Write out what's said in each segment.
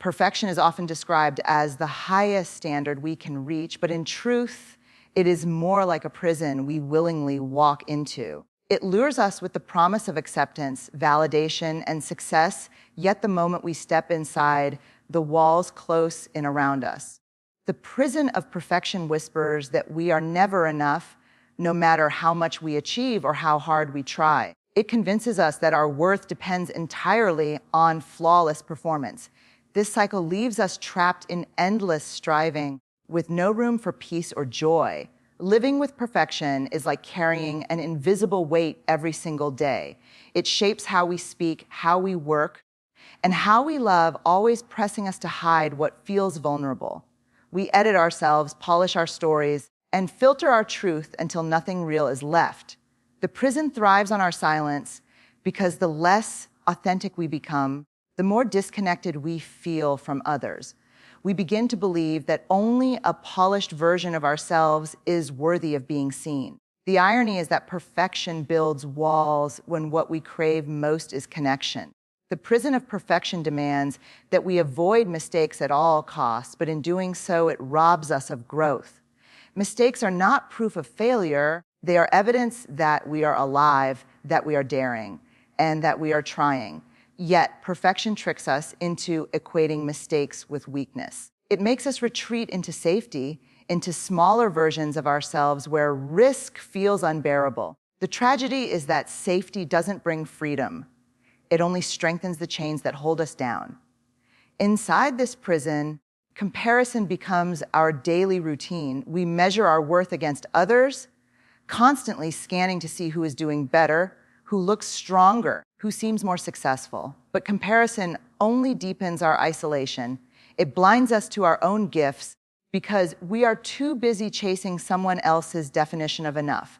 Perfection is often described as the highest standard we can reach, but in truth, it is more like a prison we willingly walk into. It lures us with the promise of acceptance, validation, and success, yet the moment we step inside, the walls close in around us. The prison of perfection whispers that we are never enough, no matter how much we achieve or how hard we try. It convinces us that our worth depends entirely on flawless performance. This cycle leaves us trapped in endless striving with no room for peace or joy. Living with perfection is like carrying an invisible weight every single day. It shapes how we speak, how we work, and how we love, always pressing us to hide what feels vulnerable. We edit ourselves, polish our stories, and filter our truth until nothing real is left. The prison thrives on our silence because the less authentic we become, the more disconnected we feel from others. We begin to believe that only a polished version of ourselves is worthy of being seen. The irony is that perfection builds walls when what we crave most is connection. The prison of perfection demands that we avoid mistakes at all costs, but in doing so, it robs us of growth. Mistakes are not proof of failure. They are evidence that we are alive, that we are daring, and that we are trying. Yet, perfection tricks us into equating mistakes with weakness. It makes us retreat into safety, into smaller versions of ourselves where risk feels unbearable. The tragedy is that safety doesn't bring freedom. It only strengthens the chains that hold us down. Inside this prison, comparison becomes our daily routine. We measure our worth against others, constantly scanning to see who is doing better, who looks stronger, who seems more successful. But comparison only deepens our isolation. It blinds us to our own gifts because we are too busy chasing someone else's definition of enough.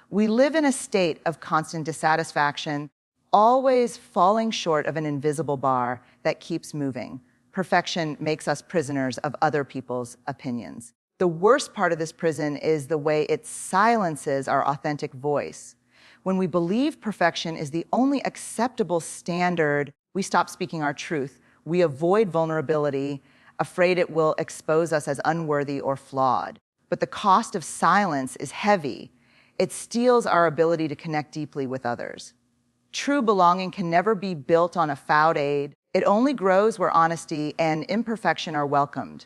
We live in a state of constant dissatisfaction, always falling short of an invisible bar that keeps moving. Perfection makes us prisoners of other people's opinions. The worst part of this prison is the way it silences our authentic voice. When we believe perfection is the only acceptable standard, we stop speaking our truth. We avoid vulnerability, afraid it will expose us as unworthy or flawed. But the cost of silence is heavy. It steals our ability to connect deeply with others. True belonging can never be built on a fade. It only grows where honesty and imperfection are welcomed.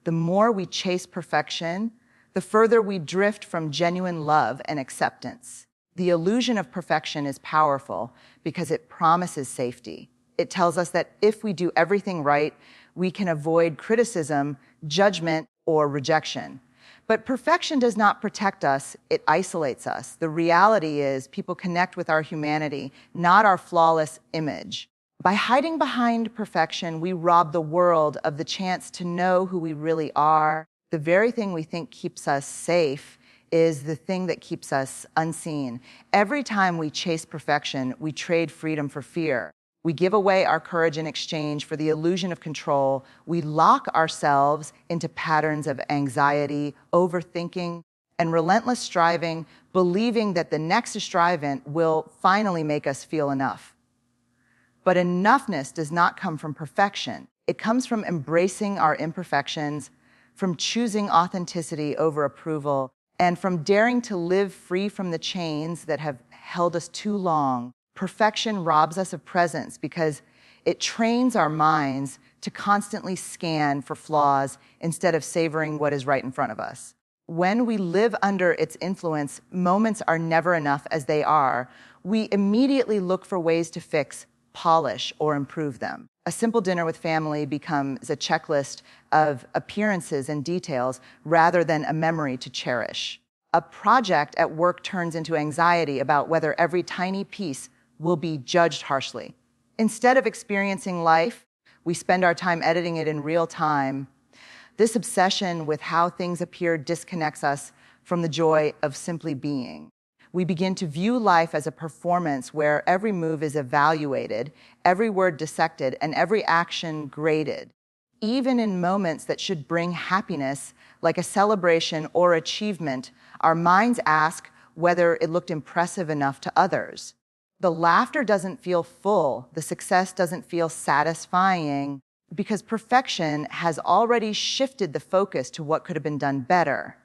The more we chase perfection, the further we drift from genuine love and acceptance. The illusion of perfection is powerful because it promises safety. It tells us that if we do everything right, we can avoid criticism, judgment, or rejection. But perfection does not protect us, it isolates us. The reality is people connect with our humanity, not our flawless image. By hiding behind perfection, we rob the world of the chance to know who we really are. The very thing we think keeps us safe is the thing that keeps us unseen. Every time we chase perfection, we trade freedom for fear. We give away our courage in exchange for the illusion of control. We lock ourselves into patterns of anxiety, overthinking, and relentless striving, believing that the next striving will finally make us feel enough. But enoughness does not come from perfection. It comes from embracing our imperfections, from choosing authenticity over approval, and from daring to live free from the chains that have held us too long. Perfection robs us of presence because it trains our minds to constantly scan for flaws instead of savoring what is right in front of us. When we live under its influence, moments are never enough as they are. We immediately look for ways to fix, polish, or improve them. A simple dinner with family becomes a checklist of appearances and details rather than a memory to cherish. A project at work turns into anxiety about whether every tiny piece will be judged harshly. Instead of experiencing life, we spend our time editing it in real time. This obsession with how things appear disconnects us from the joy of simply being. We begin to view life as a performance where every move is evaluated, every word dissected, and every action graded. Even in moments that should bring happiness, like a celebration or achievement, our minds ask whether it looked impressive enough to others. The laughter doesn't feel full, the success doesn't feel satisfying because perfection has already shifted the focus to what could have been done better.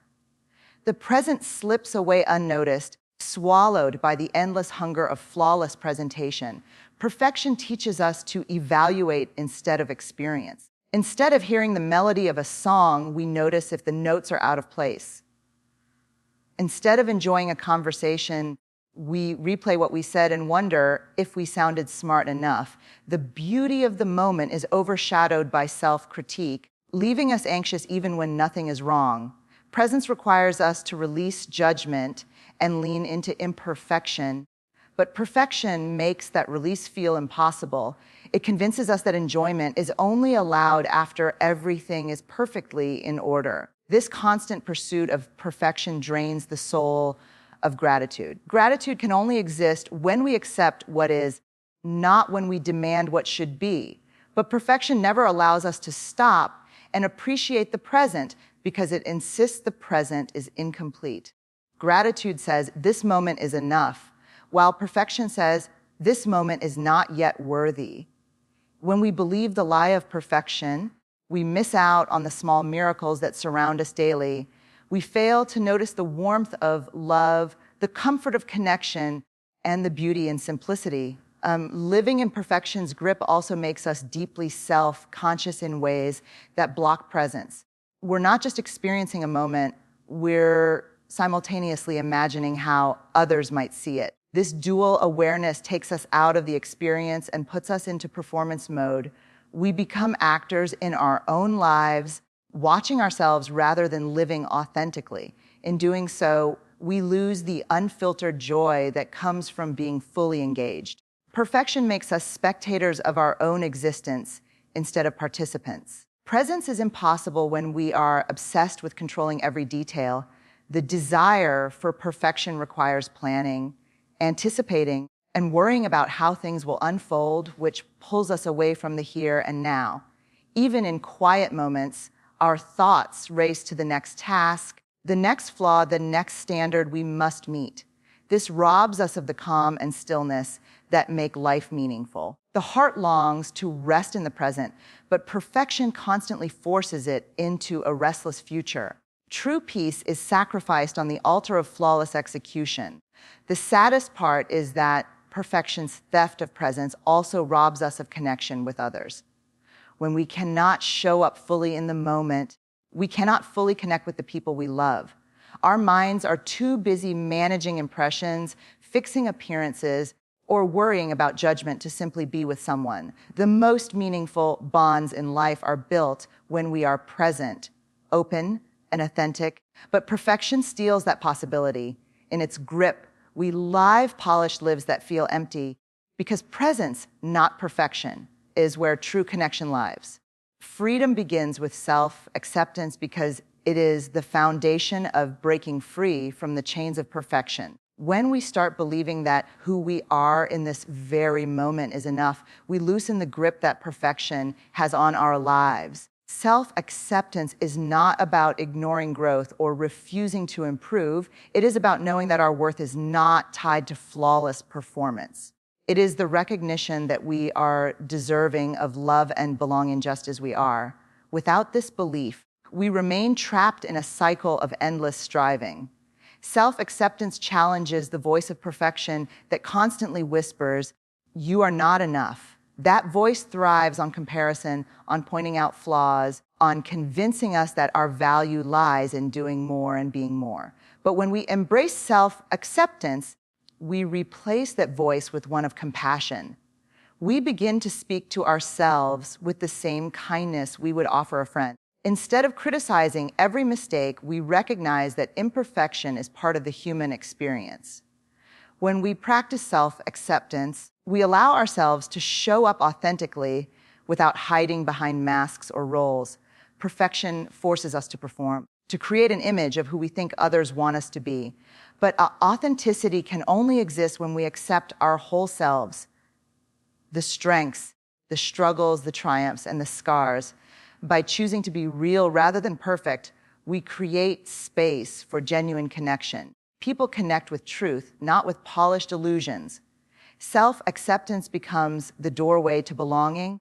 The present slips away unnoticed, swallowed by the endless hunger of flawless presentation. Perfection teaches us to evaluate instead of experience. Instead of hearing the melody of a song, we notice if the notes are out of place. Instead of enjoying a conversation, we replay what we said and wonder if we sounded smart enough. The beauty of the moment is overshadowed by self-critique, leaving us anxious even when nothing is wrong. Presence requires us to release judgment and lean into imperfection, but perfection makes that release feel impossible. It convinces us that enjoyment is only allowed after everything is perfectly in order. This constant pursuit of perfection drains the soul of gratitude. Gratitude can only exist when we accept what is, not when we demand what should be. But perfection never allows us to stop and appreciate the present because it insists the present is incomplete. Gratitude says, this moment is enough, while perfection says, this moment is not yet worthy. When we believe the lie of perfection, we miss out on the small miracles that surround us daily. We fail to notice the warmth of love, the comfort of connection, and the beauty in simplicity. Living in perfection's grip also makes us deeply self-conscious in ways that block presence. We're not just experiencing a moment, we're simultaneously imagining how others might see it. This dual awareness takes us out of the experience and puts us into performance mode. We become actors in our own lives, watching ourselves rather than living authentically. In doing so, we lose the unfiltered joy that comes from being fully engaged. Perfection makes us spectators of our own existence instead of participants. Presence is impossible when we are obsessed with controlling every detail. The desire for perfection requires planning, anticipating, and worrying about how things will unfold, which pulls us away from the here and now. Even in quiet moments, our thoughts race to the next task, the next flaw, the next standard we must meet. This robs us of the calm and stillness that make life meaningful. The heart longs to rest in the present, but perfection constantly forces it into a restless future. True peace is sacrificed on the altar of flawless execution. The saddest part is that perfection's theft of presence also robs us of connection with others. When we cannot show up fully in the moment, we cannot fully connect with the people we love. Our minds are too busy managing impressions, fixing appearances, or worrying about judgment to simply be with someone. The most meaningful bonds in life are built when we are present, open, and authentic. But perfection steals that possibility. In its grip, we live polished lives that feel empty because presence, not perfection, is where true connection lives. Freedom begins with self-acceptance because it is the foundation of breaking free from the chains of perfection. When we start believing that who we are in this very moment is enough, we loosen the grip that perfection has on our lives. Self-acceptance is not about ignoring growth or refusing to improve. It is about knowing that our worth is not tied to flawless performance. It is the recognition that we are deserving of love and belonging just as we are. Without this belief, we remain trapped in a cycle of endless striving. Self-acceptance challenges the voice of perfection that constantly whispers, "You are not enough." That voice thrives on comparison, on pointing out flaws, on convincing us that our value lies in doing more and being more. But when we embrace self-acceptance, we replace that voice with one of compassion. We begin to speak to ourselves with the same kindness we would offer a friend. Instead of criticizing every mistake, we recognize that imperfection is part of the human experience. When we practice self-acceptance, we allow ourselves to show up authentically without hiding behind masks or roles. Perfection forces us to perform, to create an image of who we think others want us to be. But authenticity can only exist when we accept our whole selves, the strengths, the struggles, the triumphs, and the scars. By choosing to be real rather than perfect, we create space for genuine connection. People connect with truth, not with polished illusions. Self-acceptance becomes the doorway to belonging,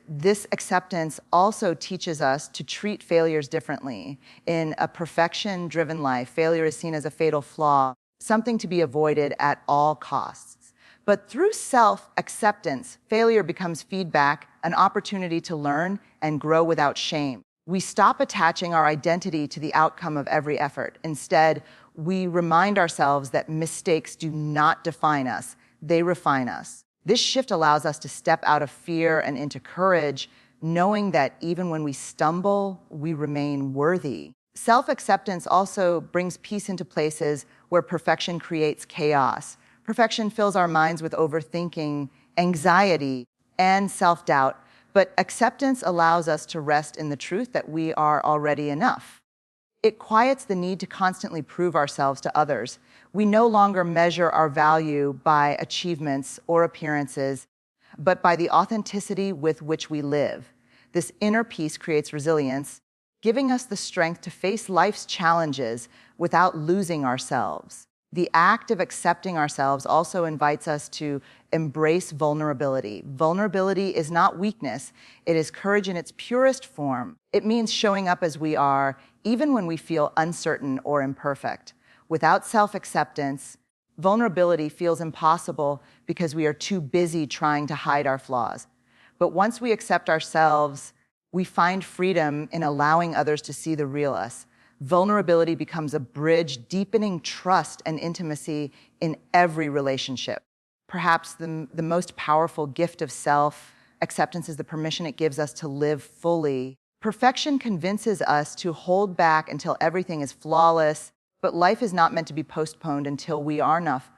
This acceptance also teaches us to treat failures differently. In a perfection-driven life, failure is seen as a fatal flaw, something to be avoided at all costs. But through self-acceptance, failure becomes feedback, an opportunity to learn and grow without shame. We stop attaching our identity to the outcome of every effort. Instead, we remind ourselves that mistakes do not define us, they refine us. This shift allows us to step out of fear and into courage, knowing that even when we stumble, we remain worthy. Self-acceptance also brings peace into places where perfection creates chaos. Perfection fills our minds with overthinking, anxiety, and self-doubt, but acceptance allows us to rest in the truth that we are already enough. It quiets the need to constantly prove ourselves to others. We no longer measure our value by achievements or appearances, but by the authenticity with which we live. This inner peace creates resilience, giving us the strength to face life's challenges without losing ourselves. The act of accepting ourselves also invites us to embrace vulnerability. Vulnerability is not weakness, it is courage in its purest form. It means showing up as we are, even when we feel uncertain or imperfect. Without self-acceptance, vulnerability feels impossible because we are too busy trying to hide our flaws. But once we accept ourselves, we find freedom in allowing others to see the real us. Vulnerability becomes a bridge, deepening trust and intimacy in every relationship. Perhaps the most powerful gift of self-acceptance is the permission it gives us to live fully. Perfection convinces us to hold back until everything is flawless, but life is not meant to be postponed until we are enough.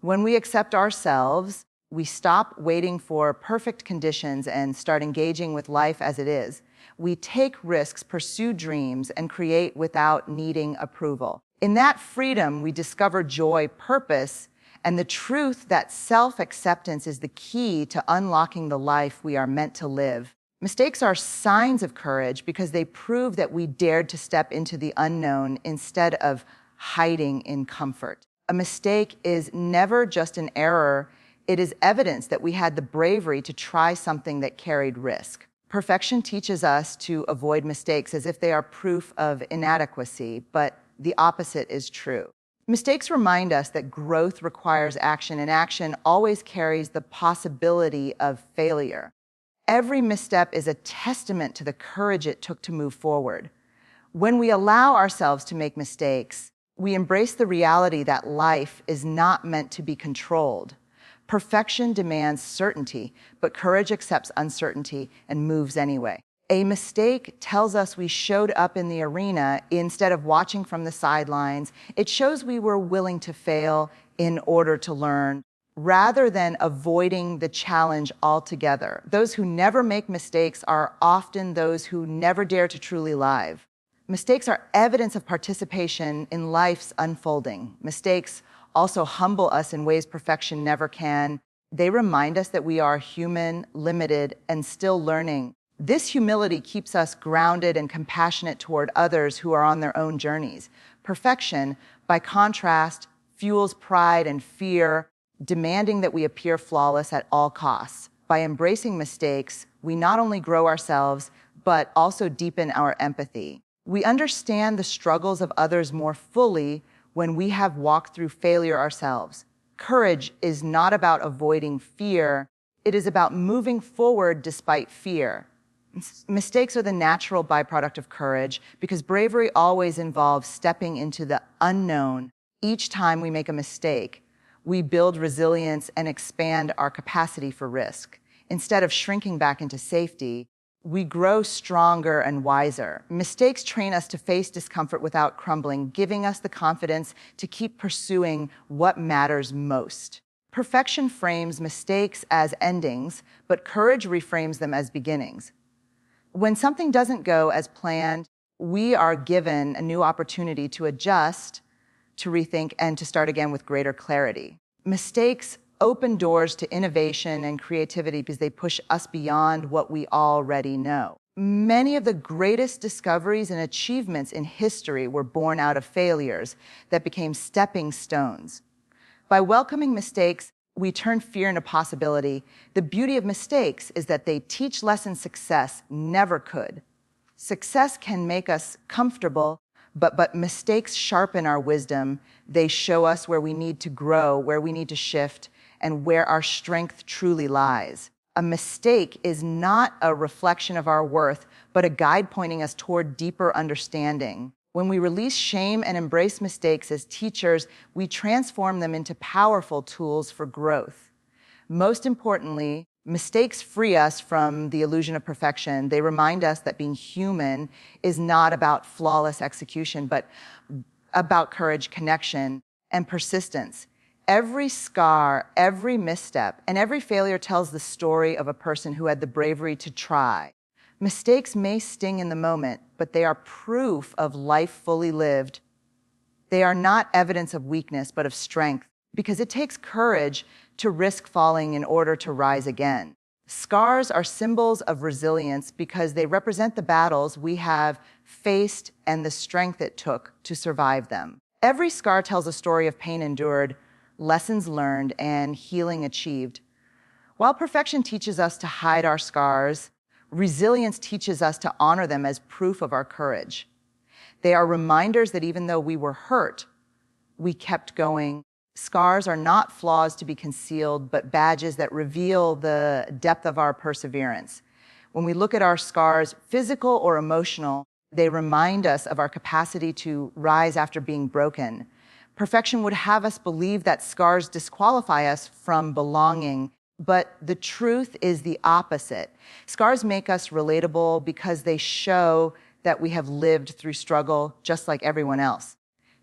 When we accept ourselves, we stop waiting for perfect conditions and start engaging with life as it is. We take risks, pursue dreams, and create without needing approval. In that freedom, we discover joy, purpose, and the truth that self-acceptance is the key to unlocking the life we are meant to live. Mistakes are signs of courage because they prove that we dared to step into the unknown instead of hiding in comfort. A mistake is never just an error. It is evidence that we had the bravery to try something that carried risk. Perfection teaches us to avoid mistakes as if they are proof of inadequacy, but the opposite is true. Mistakes remind us that growth requires action, and action always carries the possibility of failure. Every misstep is a testament to the courage it took to move forward. When we allow ourselves to make mistakes, we embrace the reality that life is not meant to be controlled. Perfection demands certainty, but courage accepts uncertainty and moves anyway. A mistake tells us we showed up in the arena instead of watching from the sidelines. It shows we were willing to fail in order to learn, rather than avoiding the challenge altogether. Those who never make mistakes are often those who never dare to truly live. Mistakes are evidence of participation in life's unfolding. Mistakes also humble us in ways perfection never can. They remind us that we are human, limited, and still learning. This humility keeps us grounded and compassionate toward others who are on their own journeys. Perfection, by contrast, fuels pride and fear, demanding that we appear flawless at all costs. By embracing mistakes, we not only grow ourselves, but also deepen our empathy. We understand the struggles of others more fully when we have walked through failure ourselves. Courage is not about avoiding fear, it is about moving forward despite fear. Mistakes are the natural byproduct of courage because bravery always involves stepping into the unknown. Each time we make a mistake, we build resilience and expand our capacity for risk. Instead of shrinking back into safety, we grow stronger and wiser. Mistakes train us to face discomfort without crumbling, giving us the confidence to keep pursuing what matters most. Perfection frames mistakes as endings, but courage reframes them as beginnings. When something doesn't go as planned, we are given a new opportunity to adjust, to rethink, and to start again with greater clarity. Mistakes open doors to innovation and creativity because they push us beyond what we already know. Many of the greatest discoveries and achievements in history were born out of failures that became stepping stones. By welcoming mistakes We turn fear into possibility. The beauty of mistakes is that they teach lessons success never could. Success can make us comfortable, but mistakes sharpen our wisdom. They show us where we need to grow, where we need to shift, and where our strength truly lies. A mistake is not a reflection of our worth, but a guide pointing us toward deeper understanding. When we release shame and embrace mistakes as teachers, we transform them into powerful tools for growth. Most importantly, mistakes free us from the illusion of perfection. They remind us that being human is not about flawless execution, but about courage, connection, and persistence. Every scar, every misstep, and every failure tells the story of a person who had the bravery to try. Mistakes may sting in the moment, but they are proof of life fully lived. They are not evidence of weakness, but of strength, because it takes courage to risk falling in order to rise again. Scars are symbols of resilience because they represent the battles we have faced and the strength it took to survive them. Every scar tells a story of pain endured, lessons learned, and healing achieved. While perfection teaches us to hide our scars, resilience teaches us to honor them as proof of our courage. They are reminders that even though we were hurt, we kept going. Scars are not flaws to be concealed, but badges that reveal the depth of our perseverance. When we look at our scars, physical or emotional, they remind us of our capacity to rise after being broken. Perfection would have us believe that scars disqualify us from belonging, but the truth is the opposite. Scars make us relatable because they show that we have lived through struggle just like everyone else.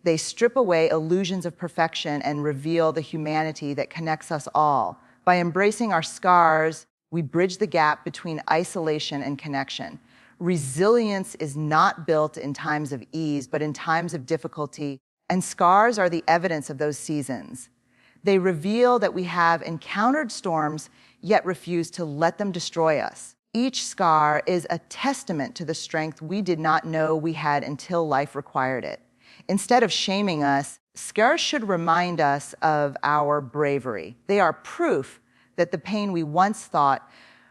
They strip away illusions of perfection and reveal the humanity that connects us all. By embracing our scars, we bridge the gap between isolation and connection. Resilience is not built in times of ease, but in times of difficulty, and scars are the evidence of those seasons. They reveal that we have encountered storms, yet refuse to let them destroy us. Each scar is a testament to the strength we did not know we had until life required it. Instead of shaming us, scars should remind us of our bravery. They are proof that the pain we once thought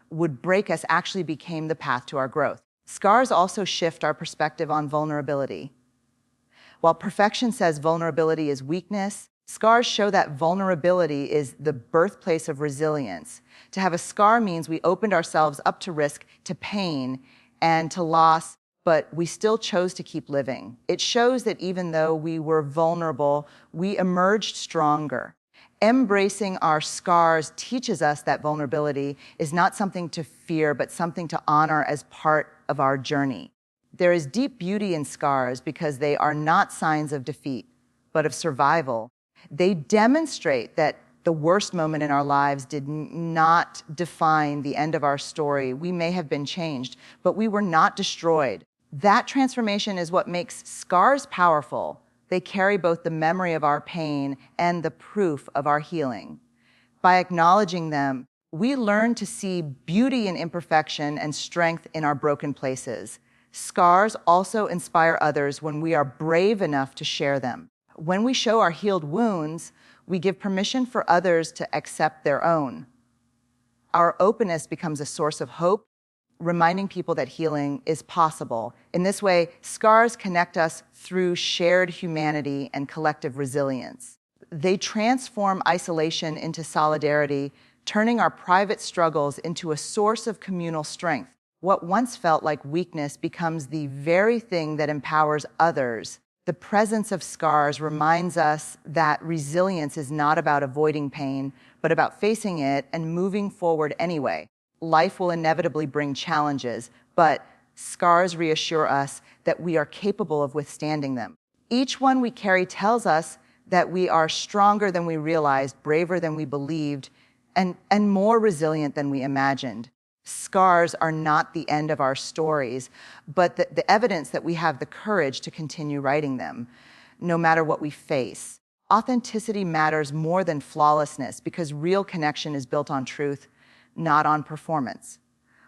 would break us actually became the path to our growth. Scars also shift our perspective on vulnerability. While perfection says vulnerability is weakness, scars show that vulnerability is the birthplace of resilience. To have a scar means we opened ourselves up to risk, to pain, and to loss, but we still chose to keep living. It shows that even though we were vulnerable, we emerged stronger. Embracing our scars teaches us that vulnerability is not something to fear, but something to honor as part of our journey. There is deep beauty in scars because they are not signs of defeat, but of survival. They demonstrate that the worst moment in our lives did not define the end of our story. We may have been changed, but we were not destroyed. That transformation is what makes scars powerful. They carry both the memory of our pain and the proof of our healing. By acknowledging them, we learn to see beauty in imperfection and strength in our broken places. Scars also inspire others when we are brave enough to share them. When we show our healed wounds, we give permission for others to accept their own. Our openness becomes a source of hope, reminding people that healing is possible. In this way, scars connect us through shared humanity and collective resilience. They transform isolation into solidarity, turning our private struggles into a source of communal strength. What once felt like weakness becomes the very thing that empowers others. The presence of scars reminds us that resilience is not about avoiding pain, but about facing it and moving forward anyway. Life will inevitably bring challenges, but scars reassure us that we are capable of withstanding them. Each one we carry tells us that we are stronger than we realized, braver than we believed, and more resilient than we imagined. Scars are not the end of our stories, but the evidence that we have the courage to continue writing them, no matter what we face. Authenticity matters more than flawlessness because real connection is built on truth, not on performance.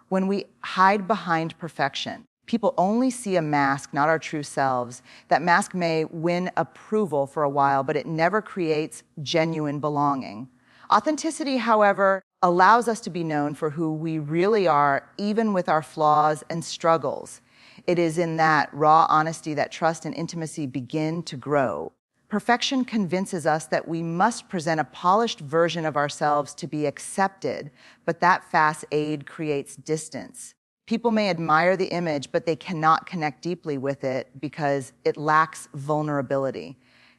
When we hide behind perfection, people only see a mask, not our true selves. That mask may win approval for a while, but it never creates genuine belonging. Authenticity, however, allows us to be known for who we really are, even with our flaws and struggles. It is in that raw honesty that trust and intimacy begin to grow. Perfection convinces us that we must present a polished version of ourselves to be accepted, but that facade creates distance. People may admire the image, but they cannot connect deeply with it because it lacks vulnerability.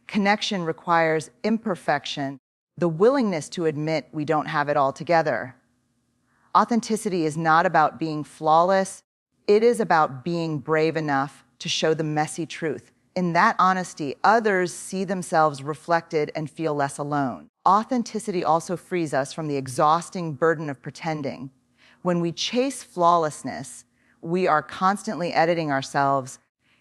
Connection requires imperfection, the willingness to admit we don't have it all together. Authenticity is not about being flawless. It is about being brave enough to show the messy truth. In that honesty, others see themselves reflected and feel less alone. Authenticity also frees us from the exhausting burden of pretending. When we chase flawlessness, we are constantly editing ourselves,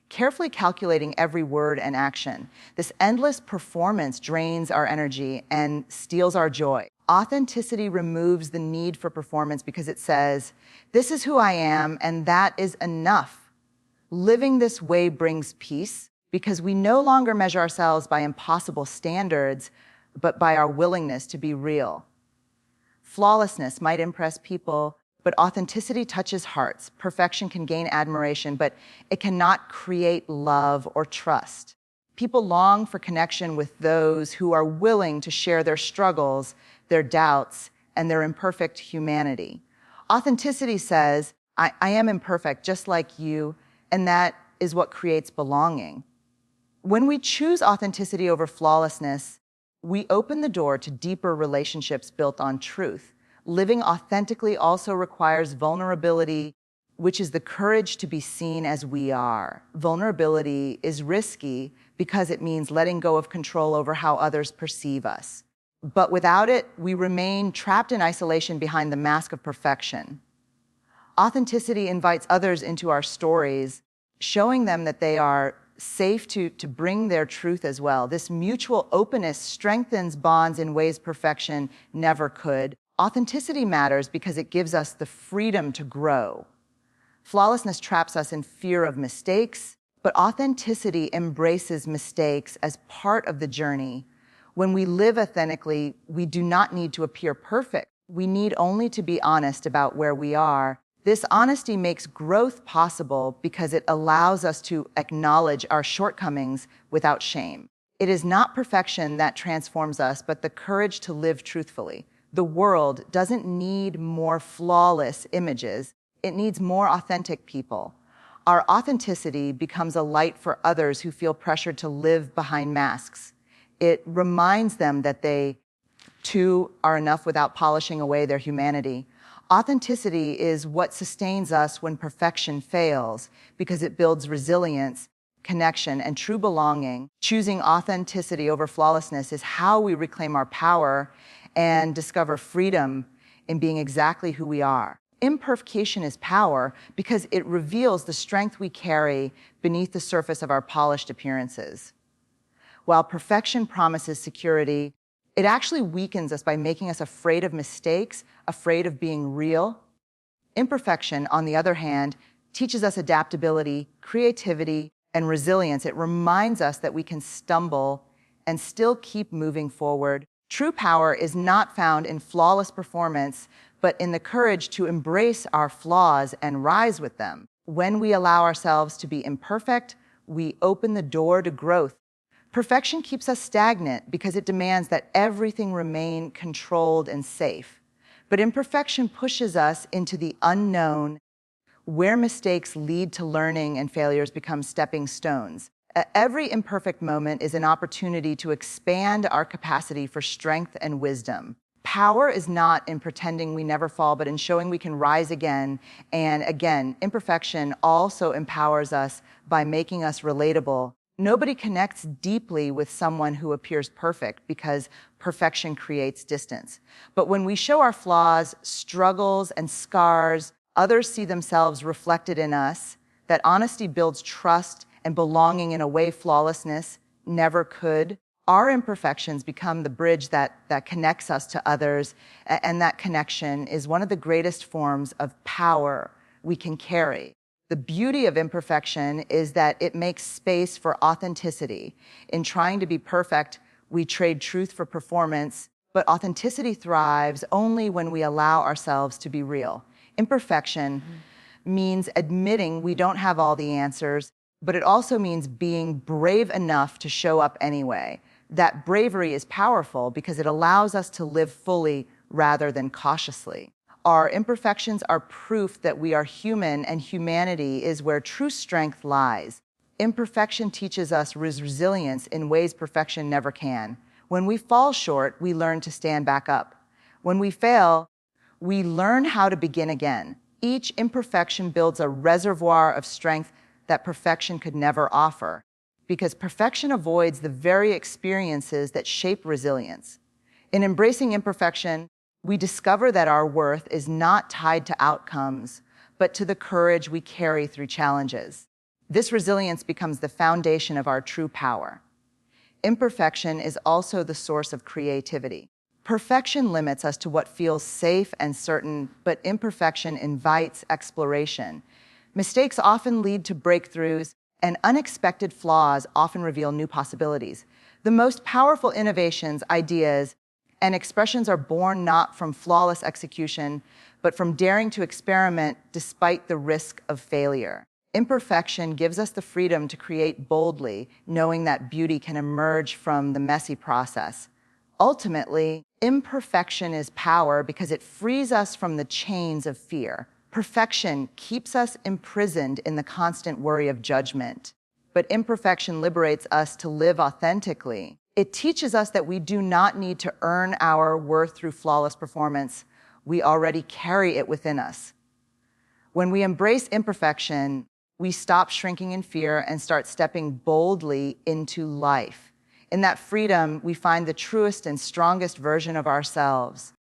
carefully calculating every word and action. This endless performance drains our energy and steals our joy. Authenticity removes the need for performance because it says, "This is who I am, and that is enough." Living this way brings peace because we no longer measure ourselves by impossible standards, but by our willingness to be real. Flawlessness might impress people, but authenticity touches hearts. Perfection can gain admiration, but it cannot create love or trust. People long for connection with those who are willing to share their struggles, their doubts, and their imperfect humanity. Authenticity says, I am imperfect just like you, and that is what creates belonging. When we choose authenticity over flawlessness, we open the door to deeper relationships built on truth. Living authentically also requires vulnerability, which is the courage to be seen as we are. Vulnerability is risky because it means letting go of control over how others perceive us. But without it, we remain trapped in isolation behind the mask of perfection. Authenticity invites others into our stories, showing them that they are safe to bring their truth as well. This mutual openness strengthens bonds in ways perfection never could. Authenticity matters because it gives us the freedom to grow. Flawlessness traps us in fear of mistakes, but authenticity embraces mistakes as part of the journey. When we live authentically, we do not need to appear perfect. We need only to be honest about where we are. This honesty makes growth possible because it allows us to acknowledge our shortcomings without shame. It is not perfection that transforms us, but the courage to live truthfully. The world doesn't need more flawless images. It needs more authentic people. Our authenticity becomes a light for others who feel pressured to live behind masks. It reminds them that they, too, are enough without polishing away their humanity. Authenticity is what sustains us when perfection fails because it builds resilience, connection, and true belonging. Choosing authenticity over flawlessness is how we reclaim our power and discover freedom in being exactly who we are. Imperfection is power because it reveals the strength we carry beneath the surface of our polished appearances. While perfection promises security, it actually weakens us by making us afraid of mistakes, afraid of being real. Imperfection, on the other hand, teaches us adaptability, creativity, and resilience. It reminds us that we can stumble and still keep moving forward. True power is not found in flawless performance, but in the courage to embrace our flaws and rise with them. When we allow ourselves to be imperfect, we open the door to growth. Perfection keeps us stagnant because it demands that everything remain controlled and safe. But imperfection pushes us into the unknown, where mistakes lead to learning and failures become stepping stones. Every imperfect moment is an opportunity to expand our capacity for strength and wisdom. Power is not in pretending we never fall, but in showing we can rise again and again. Imperfection also empowers us by making us relatable. Nobody connects deeply with someone who appears perfect because perfection creates distance. But when we show our flaws, struggles, and scars, others see themselves reflected in us. That honesty builds trust and belonging in a way flawlessness never could. Our imperfections become the bridge that connects us to others, and that connection is one of the greatest forms of power we can carry. The beauty of imperfection is that it makes space for authenticity. In trying to be perfect, we trade truth for performance. But authenticity thrives only when we allow ourselves to be real. Imperfection means admitting we don't have all the answers, but it also means being brave enough to show up anyway. That bravery is powerful because it allows us to live fully rather than cautiously. Our imperfections are proof that we are human, and humanity is where true strength lies. Imperfection teaches us resilience in ways perfection never can. When we fall short, we learn to stand back up. When we fail, we learn how to begin again. Each imperfection builds a reservoir of strength that perfection could never offer, because perfection avoids the very experiences that shape resilience. In embracing imperfection, we discover that our worth is not tied to outcomes, but to the courage we carry through challenges. This resilience becomes the foundation of our true power. Imperfection is also the source of creativity. Perfection limits us to what feels safe and certain, but imperfection invites exploration. Mistakes often lead to breakthroughs, and unexpected flaws often reveal new possibilities. The most powerful innovations, ideas, and expressions are born not from flawless execution, but from daring to experiment despite the risk of failure. Imperfection gives us the freedom to create boldly, knowing that beauty can emerge from the messy process. Ultimately, imperfection is power because it frees us from the chains of fear. Perfection keeps us imprisoned in the constant worry of judgment. But imperfection liberates us to live authentically. It teaches us that we do not need to earn our worth through flawless performance. We already carry it within us. When we embrace imperfection, we stop shrinking in fear and start stepping boldly into life. In that freedom, we find the truest and strongest version of ourselves.